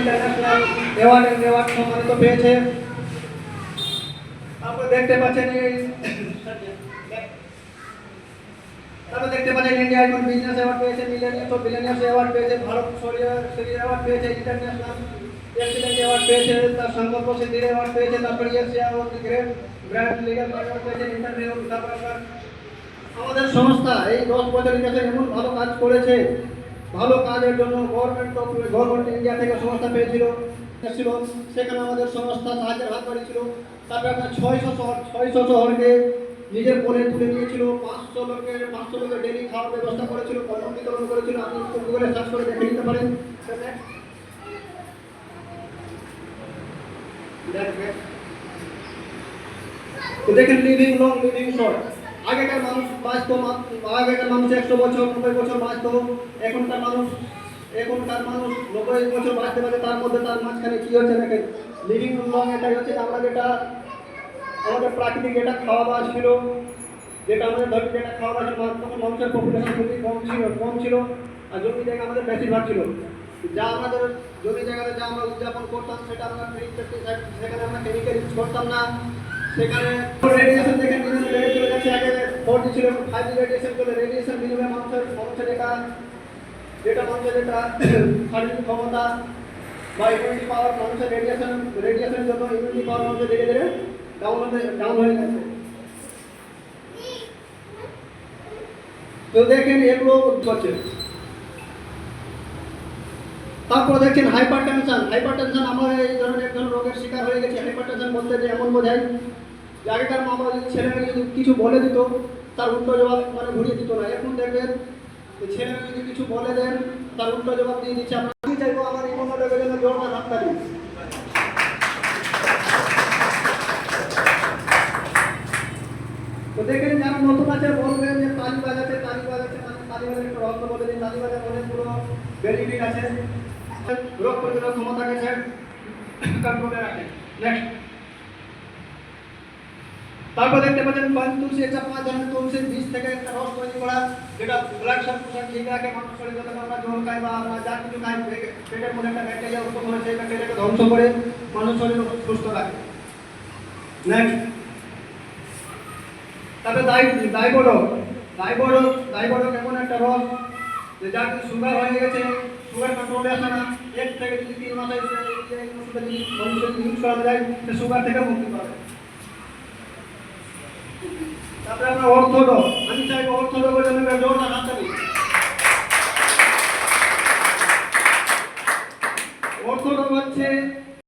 International award সম্মানিত পেয়েছে। তারপরে দেখতে পাচ্ছেন ইন্ডিয়া আইকন বিজনেস অ্যাওয়ার্ড পেয়েছে, মিলেনিয়াস অফ বিলিয়নিয়ার্স অ্যাওয়ার্ড পেয়েছে, ভারত শৌর্য অ্যাওয়ার্ড পেয়েছে, ইন্টারন্যাশনাল এক্সিলেন্স অ্যাওয়ার্ড পেয়েছে, তার সংকল্প সিদ্ধির অ্যাওয়ার্ড পেয়েছে, তারপরে Asia of the great brand leader award পেয়েছে, ইন্টারভিউ। তারপর আমাদের সংস্থা এই 10 বছরের কাছে এমন ভালো কাজ করেছে, ভালো কাজের জন্য গভর্নমেন্ট ইন্ডিয়া থেকে সংস্থা পেয়েছিল, সেখানে আমাদের সংস্থা সাহায্যের হাত বাড়িয়েছিল। তারপরে আপনার 600 শহরকে নিজের কোলে তুলে নিয়েছিল, 500 লোকের ডেলি খাওয়ার ব্যবস্থা করেছিল, কন্ডম বিতরণ করেছিল। আপনি গুগলে সার্চ করে দেখে নিতে পারেন। দেখেন লিভিং লং লিভিং শর্ট। আগেকার মানুষ বাঁচত, আগেকার মানুষ 100 বছর 90 বছর বাঁচত। এখনকার মানুষ 90 বছর বাঁচতে পারে। তার মধ্যে তার মাঝখানে কি হচ্ছে দেখেন, লিভিং লং এটাই হচ্ছে আমরা যেটা আমাদের প্রাকৃতিক যেটা খাওয়া দাওয়া ছিল, যেটা আমাদের ধরুন যেটা খাওয়া দাওয়া ছিল, তখন মানুষের পপুলেশন খুবই কম ছিল আর জমি জায়গা আমাদের বেশিরভাগ ছিল। যা আমাদের জমি জায়গাতে যা আমরা উদযাপন করতাম সেটা আমরা সেখানে আমরা কেমিক্যাল ইউজ করতাম না। সেখানে রেডিয়েশন দেখেন বিভিন্ন লেভেল চলে যাচ্ছে। আগে 4G ছিল, 5G রেডিয়েশন চলে। রেডিয়েশন বিনিময়ে মানুষের যেটা মানুষের যেটা শারীরিক ক্ষমতা বা ইমিউনিটি পাওয়ার, মানুষের রেডিয়েশনের জন্য ইমিউনিটি পাওয়ার মানুষের ধীরে ধীরে ডাউন হয়ে গেছে। তো দেখেন এগুলো করছে। তারপর দেখছেন হাইপারটেনশন। আমরা এই ধরনের এক ধরনের রোগের শিকার হয়ে গেছি। হাইপারটেনশন বলতে যে এমন বোঝায় যে আগেকার মা বাবা যদি ছেলেমেয়ে যদি কিছু বলে দিত, তার উল্টো জবাব মানে ঘুরিয়ে দিত না। এখন দেখবেন ছেলেমেয়ে যদি কিছু বলে দেন, তার উল্টো জবাব দিয়ে দিচ্ছে। আমি চাইবো আমার ইমোশনের জন্য জোরদার হাততালি। তো দেখেন যারা নতুন আছে বলবেন যে তালি বাজাচ্ছে একটু রক্ত বলে দিন। তালি বাজার অনেকগুলো বেনিফিট আছে। রোগ প্রতিরোধ ক্ষমতাকে কন্ট্রোলে রাখে। নেক্সট, তারপর দেখতে পাচ্ছেন তুলসী, একটা 5 ধরনের তুলসীর বীজ থেকে একটা রস তৈরি করা, যেটা ব্লাড সার্কুলেশন ঠিক রাখে। মানুষ শরীরে যখন আমরা জল খাই বা আমরা যা কিছু খাই, পেটের মধ্যে একটা ব্যাকটেরিয়া উৎপন্ন হয়, সেই ব্যাকটেরিয়াকে ধ্বংস করে মানুষ শরীর সুস্থ রাখে। নেক্সট, তারপরে ডাইবডক এমন একটা রস যে যার সুগার হয়ে গেছে, সুগার কন্ট্রোলে আসে না। 1 থেকে 3 মাসে ইউজ করা যায়, সে সুগার থেকে মুক্তি পাবে। তারপরে আমরা অর্থোডক, আমি চাইবো অর্থোডকের জন্য জোরদার হাততালি। অর্থোডক হচ্ছে